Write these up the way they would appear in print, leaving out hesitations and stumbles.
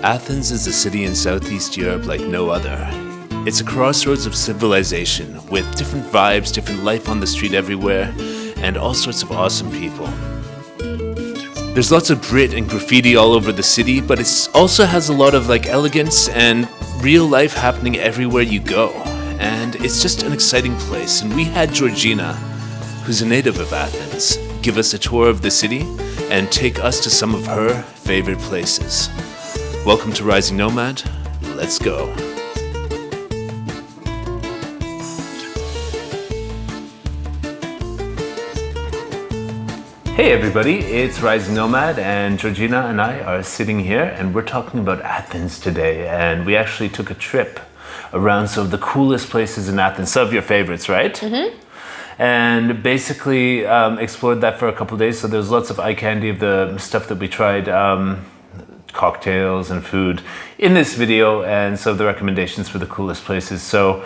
Athens is a city in Southeast Europe like no other. It's a crossroads of civilization, with different vibes, different life on the street everywhere, and all sorts of awesome people. There's lots of grit and graffiti all over the city, but it also has a lot of elegance and real life happening everywhere you go. And it's just an exciting place. And we had Georgina, who's a native of Athens, give us a tour of the city and take us to some of her favorite places. Welcome to Rising Nomad. Let's go. Hey everybody, it's Rising Nomad, and Georgina and I are sitting here and we're talking about Athens today. And we actually took a trip around some of the coolest places in Athens, some of your favorites, right? Mm-hmm. And basically explored that for a couple of days. So there's lots of eye candy of the stuff that we tried, cocktails and food in this video, and some of the recommendations for the coolest places. So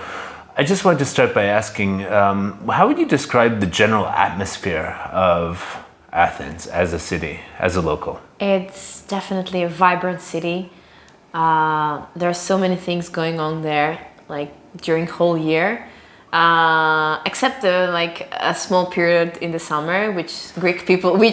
I just wanted to start by asking, how would you describe the general atmosphere of Athens as a city, as a local? It's definitely a vibrant city. There are so many things going on there, during whole year. Except a small period in the summer, which Greek people, we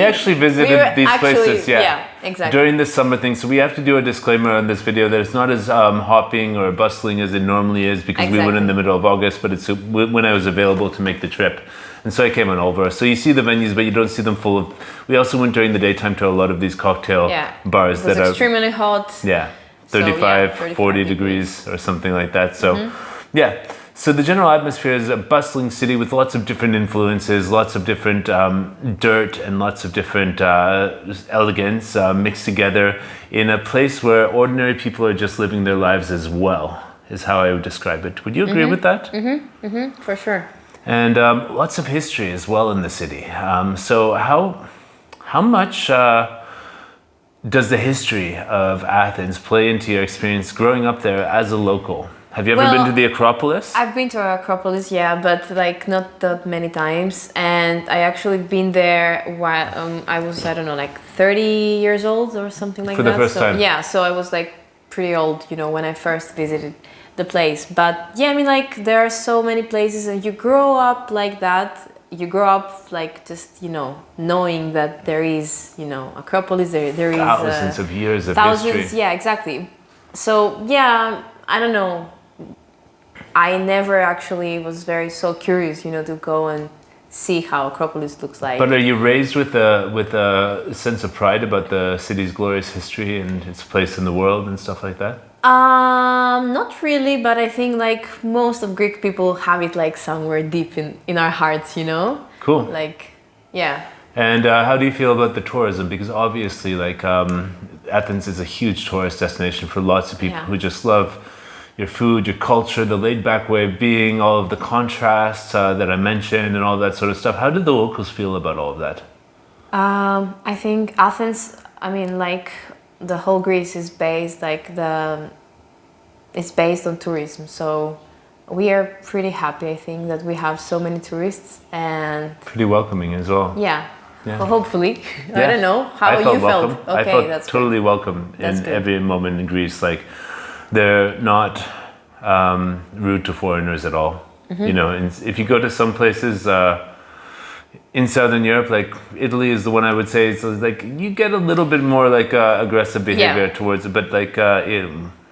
actually visited these places, yeah, exactly, during the summer thing. So we have to do a disclaimer on this video that it's not as hopping or bustling as it normally is, because we went in the middle of August, but it's when I was available to make the trip. And so I came on over. So you see the venues, but you don't see them full of. We also went during the daytime to a lot of these cocktail bars that are extremely hot. Yeah, 35, 40 degrees or something like that. So so the general atmosphere is a bustling city with lots of different influences, lots of different dirt and lots of different elegance mixed together in a place where ordinary people are just living their lives as well, is how I would describe it. Would you agree with that? For sure. And lots of history as well in the city. So how much does the history of Athens play into your experience growing up there as a local? Have you ever been to the Acropolis? I've been to Acropolis, yeah, but not that many times. And I actually been there while I was, 30 years old or something like that. For the first time? Yeah, so I was pretty old, when I first visited the place. But yeah, there are so many places, and you grow up like that. You grow up just, knowing that there is, Acropolis, there is... Thousands of years of history. Yeah, exactly. So yeah, I don't know. I never actually was so curious, to go and see how Acropolis looks like. But are you raised with a sense of pride about the city's glorious history and its place in the world and stuff like that? Not really, but I think most of Greek people have it somewhere deep in our hearts, Cool. Yeah. And how do you feel about the tourism? Because obviously Athens is a huge tourist destination for lots of people who just love your food, your culture, the laid-back way of being, all of the contrasts that I mentioned and all that sort of stuff. How did the locals feel about all of that? I think Athens, the whole Greece is based, it's based on tourism. So we are pretty happy, I think, that we have so many tourists, and... Pretty welcoming as well. Yeah. Well, hopefully. I don't know. How you felt? Okay, I felt that's totally good. welcome in every moment in Greece. They're not rude to foreigners at all. And if you go to some places in Southern Europe, Italy is the one I would say, it's you get a little bit more aggressive behavior towards it, but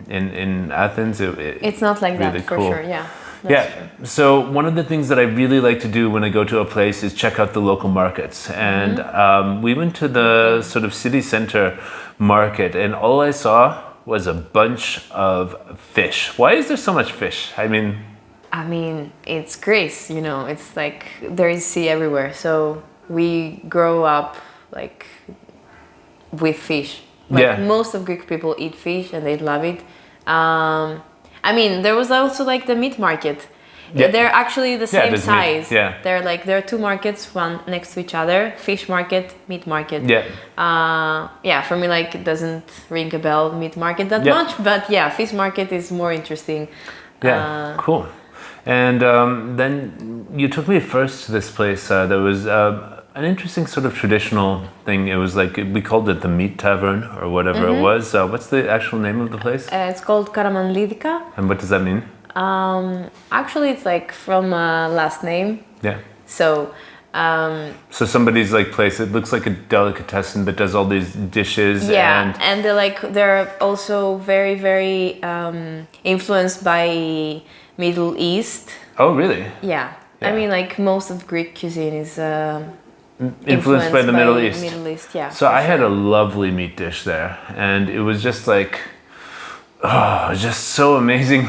in Athens it's not like really that, for cool. sure. Yeah. True. So one of the things that I really like to do when I go to a place is check out the local markets. And we went to the sort of city center market, and all I saw was a bunch of fish. Why is there so much fish? It's Greece, it's there is sea everywhere. So we grow up with fish. Most of Greek people eat fish and they love it. There was also the meat market. Yeah. They're actually the same size. Meat. Yeah. There are two markets, one next to each other: fish market, meat market. Yeah. For me, it doesn't ring a bell, meat market that much, but fish market is more interesting. Yeah. Cool. And then you took me first to this place that was an interesting sort of traditional thing. It was like, we called it the Meat Tavern or whatever it was. What's the actual name of the place? It's called Karamanlidika. And what does that mean? Actually, it's like from last name. Yeah. So, So somebody's like place, it looks like a delicatessen that does all these dishes. yeah, and they're also very, very influenced by Middle East. Oh, really? Yeah. I Yeah. mean, like most of Greek cuisine is Influenced by the Middle East. Middle East, yeah. So I had a lovely meat dish there, and it was just like, just so amazing.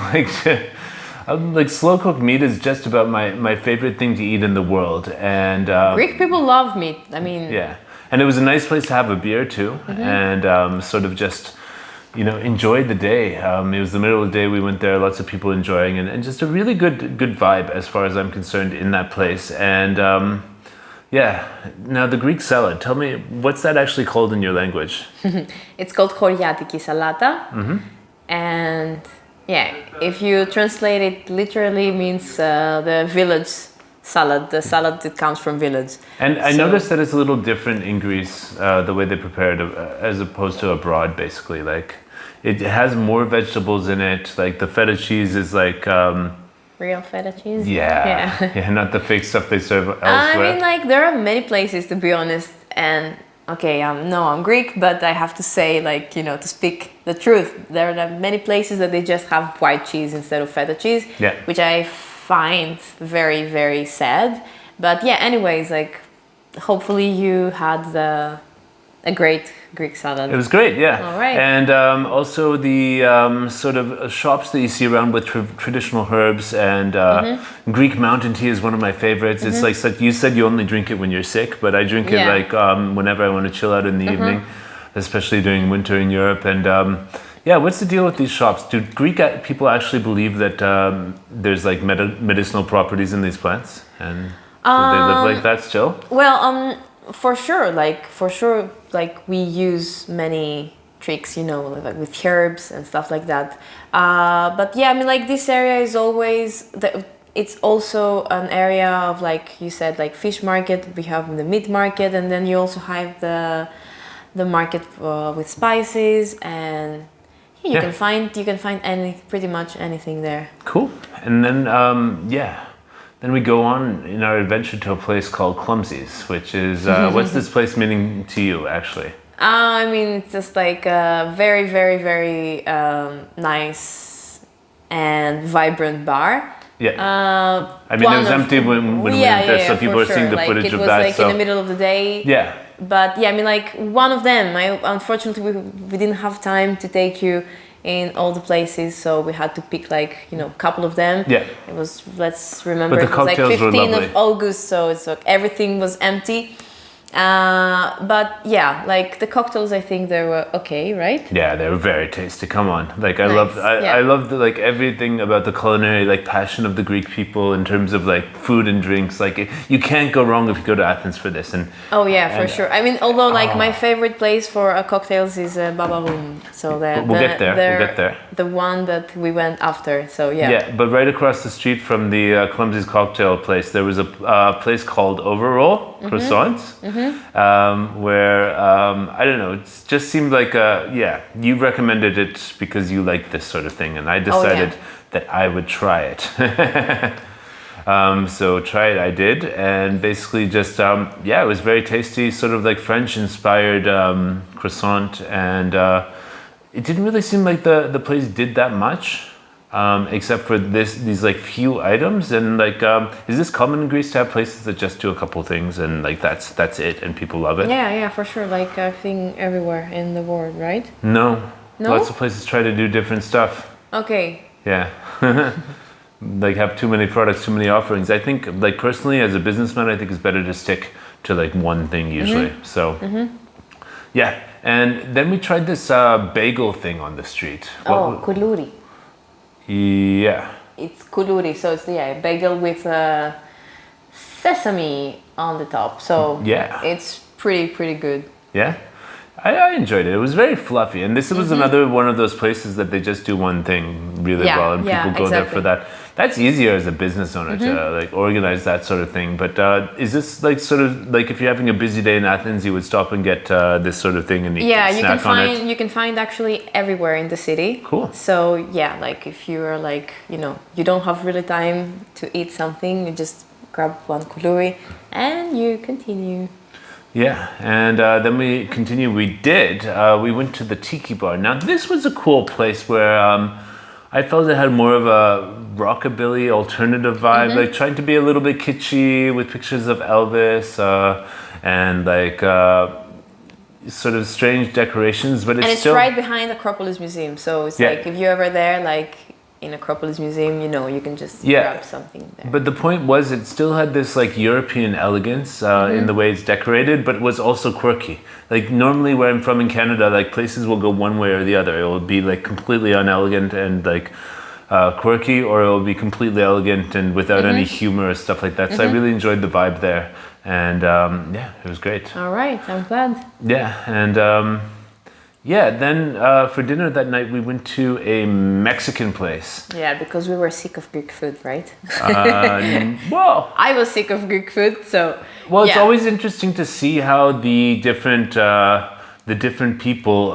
Like slow cooked meat is just about my favorite thing to eat in the world, and Greek people love meat. I mean, yeah, and it was a nice place to have a beer too, and sort of just enjoy the day. It was the middle of the day. We went there, lots of people enjoying, and just a really good vibe as far as I'm concerned in that place, and. Yeah. Now the Greek salad. Tell me, what's that actually called in your language? it's called choriatiki salata, and yeah, if you translate it literally, it means the village salad, the salad that comes from village. And I noticed that it's a little different in Greece, the way they prepare it, as opposed to abroad. Basically, like it has more vegetables in it. Like the feta cheese is like. Real feta cheese? Yeah, not the fake stuff they serve elsewhere. I mean, like, there are many places, to be honest, and, okay, I'm Greek, but I have to say, like, to speak the truth, there are many places that they just have white cheese instead of feta cheese, which I find very, very sad. But yeah, anyways, like, hopefully you had a great Greek salad. It was great, yeah. All right. And also the sort of shops that you see around with traditional herbs, and Greek mountain tea is one of my favorites. It's like you said, you only drink it when you're sick, but I drink it like whenever I want to chill out in the evening, especially during winter in Europe. And yeah, what's the deal with these shops? Do Greek people actually believe that there's like medicinal properties in these plants? And do they live like that still? Well, for sure, like we use many tricks, like with herbs and stuff like that. But yeah, I mean, like this area is always, it's also an area of, like you said, like fish market. We have the meat market, and then you also have the market with spices, and you can find pretty much anything there. Cool. And then Then we go on in our adventure to a place called Clumsies, which is, what's this place meaning to you, actually? I mean, it's just like a very, very, very nice and vibrant bar. Yeah. I mean, it was empty when we went there, so people are seeing the footage of that. It was like in the middle of the day. Yeah. But yeah, I mean, like one of them, unfortunately, we didn't have time to take you in all the places, so we had to pick like a couple of them. Yeah. It was, let's remember, But the it was like cocktails were 15th lovely. of August, so it's like everything was empty. But yeah, like the cocktails, I think they were okay, right? Yeah, they were very tasty. Come on, like I Nice. I loved like everything about the culinary like passion of the Greek people in terms of like food and drinks. Like you can't go wrong if you go to Athens for this. And oh yeah, for sure. I mean, although like my favorite place for cocktails is Baba Room. So we'll get there. We'll get there. The one that we went after. So yeah. Yeah, but right across the street from the Clumsies cocktail place, there was a place called Overoll, Croissants, where I don't know, it just seemed like you recommended it because you like this sort of thing, and I decided that I would try it. So try it I did, and basically just it was very tasty, sort of like French inspired croissant, and it didn't really seem like the place did that much. Except for these like few items, and like is this common in Greece to have places that just do a couple things and like that's it and people love it? Yeah, for sure. Like I think everywhere in the world, right? No. No? Lots of places try to do different stuff. Okay. Yeah. Like have too many products, too many offerings. I think like personally as a businessman, I think it's better to stick to like one thing usually. So yeah. And then we tried this bagel thing on the street. Kuluri. Yeah. It's Kuluri, so it's a bagel with sesame on the top. So it's pretty good. Yeah, I enjoyed it. It was very fluffy, and this was another one of those places that they just do one thing really well, and people go there for that. That's easier as a business owner to like organize that sort of thing. But is this like sort of like if you're having a busy day in Athens, you would stop and get this sort of thing and you Yeah, snack on it? you can find actually everywhere in the city. Cool. So yeah, like if you're like, you don't have really time to eat something, you just grab one Kuluri and you continue. Yeah, and then we continue. We went to the Tiki Bar. Now this was a cool place where I felt it had more of a rockabilly alternative vibe, like trying to be a little bit kitschy with pictures of Elvis and like sort of strange decorations, but And it's still right behind Acropolis Museum, so it's Yeah. like if you're ever there, like in Acropolis Museum, you can just grab something there. But the point was, it still had this like European elegance in the way it's decorated, but it was also quirky. Like normally where I'm from in Canada, like places will go one way or the other. It will be like completely unelegant and like quirky, or it will be completely elegant and without any humor or stuff like that. So I really enjoyed the vibe there, and yeah, it was great. All right, I'm glad. Yeah, and then for dinner that night we went to a Mexican place. Yeah, because we were sick of Greek food, right? Well, I was sick of Greek food, so it's always interesting to see how the different people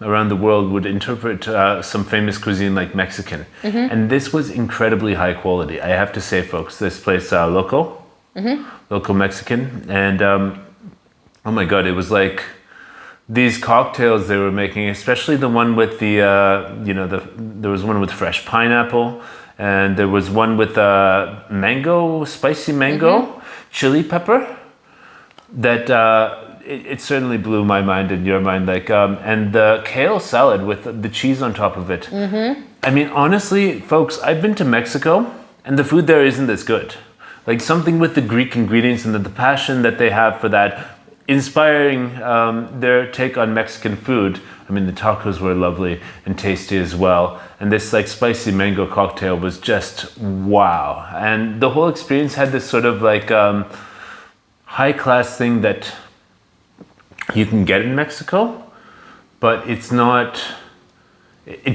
around the world would interpret some famous cuisine like Mexican. And this was incredibly high quality. I have to say, folks, this place, Loco, Loco Mexican, and oh my God, it was like these cocktails they were making, especially the one with there was one with fresh pineapple, and there was one with spicy mango, chili pepper, that it certainly blew my mind and your mind, like, and the kale salad with the cheese on top of it. I mean, honestly, folks, I've been to Mexico, and the food there isn't as good. Like something with the Greek ingredients and the passion that they have for that, inspiring their take on Mexican food. I mean, the tacos were lovely and tasty as well. And this like spicy mango cocktail was just wow. And the whole experience had this sort of like high class thing that you can get in Mexico, but it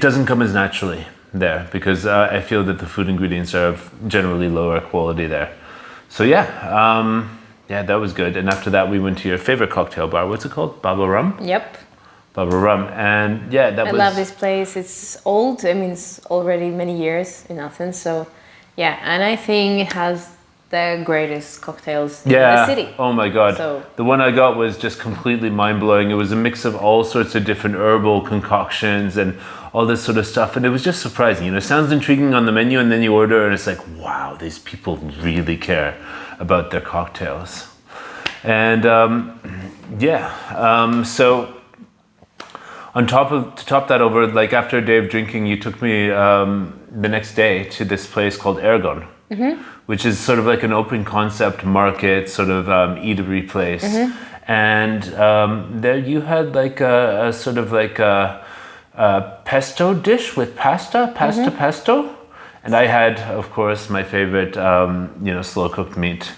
doesn't come as naturally there because I feel that the food ingredients are of generally lower quality there. So yeah, that was good. And after that, we went to your favorite cocktail bar. What's it called? Bubble Rum? Yep. Bubble Rum. And yeah, I love this place. It's old. I mean, it's already many years in Athens. So yeah, and I think it has the greatest cocktails in the city. Oh my God. So, the one I got was just completely mind-blowing. It was a mix of all sorts of different herbal concoctions and all this sort of stuff. And it was just surprising. It sounds intriguing on the menu, and then you order and it's like, wow, these people really care about their cocktails. And so to top that over, like after a day of drinking, you took me the next day to this place called Ergon, which is sort of like an open concept market, sort of eatery place. And there you had like a sort of like a pesto dish with pesto. And I had, of course, my favorite, slow cooked meat.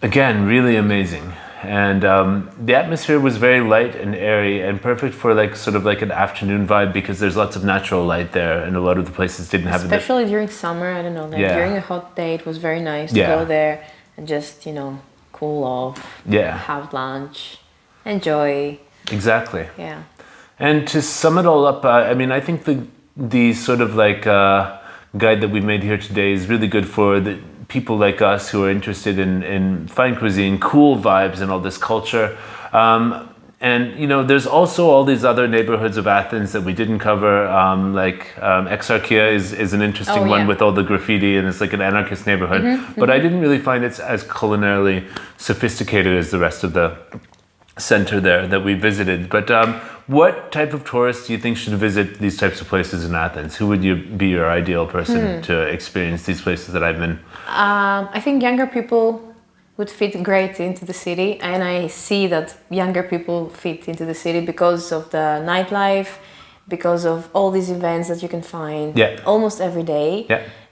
Again, really amazing. And the atmosphere was very light and airy and perfect for like sort of like an afternoon vibe because there's lots of natural light there, and a lot of the places didn't have it. Especially during summer, I don't know, like during a hot day, it was very nice to go there and just, cool off, have lunch, enjoy. Exactly. Yeah. And to sum it all up, I think the sort of like guide that we made here today is really good for the people like us who are interested in fine cuisine, cool vibes, and all this culture. And there's also all these other neighborhoods of Athens that we didn't cover. Exarchia is an interesting one with all the graffiti, and it's like an anarchist neighborhood. But I didn't really find it as culinarily sophisticated as the rest of the center there that we visited. But what type of tourist do you think should visit these types of places in Athens? Who would be your ideal person to experience these places that I've been? I think younger people would fit great into the city, and I see that younger people fit into the city because of the nightlife, because of all these events that you can find almost every day.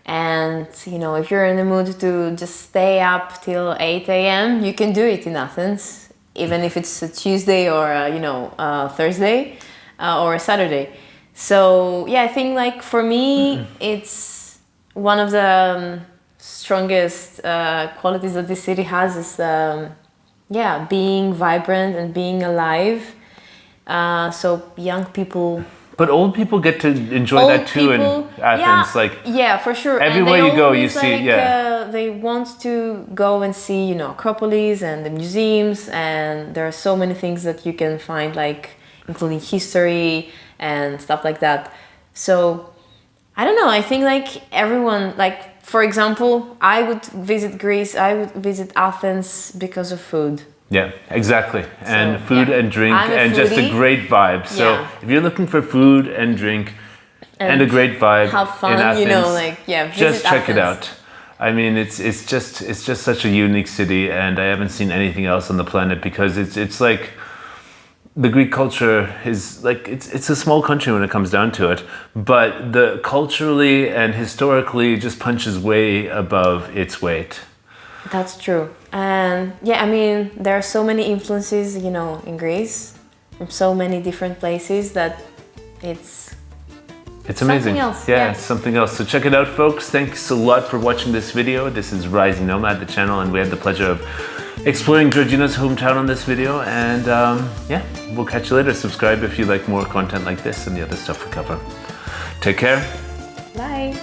And if you're in the mood to just stay up till 8 a.m., you can do it in Athens, even if it's a Tuesday or a Thursday or a Saturday. So yeah, I think like for me, it's one of the strongest qualities that this city has is being vibrant and being alive. So young people. But old people get to enjoy that too in Athens. For sure. Everywhere you go, you see. They want to go and see, Acropolis and the museums, and there are so many things that you can find, including history and stuff like that. So I don't know. I think everyone, for example, I would visit Greece. I would visit Athens because of food. Yeah, exactly. And food and drink and foodie. Just a great vibe. So if you're looking for food and drink and a great vibe, have fun, in Athens, visit just check Athens. it out. I mean, it's just such a unique city, and I haven't seen anything else on the planet because it's like the Greek culture is it's a small country when it comes down to it, but the culturally and historically just punches way above its weight. That's true. And there are so many influences, in Greece from so many different places that it's amazing. Something else. Yeah, it's something else. So check it out, folks. Thanks a lot for watching this video. This is Rising Nomad, the channel, and we had the pleasure of exploring Georgina's hometown on this video. And we'll catch you later. Subscribe if you like more content like this and the other stuff we cover. Take care. Bye.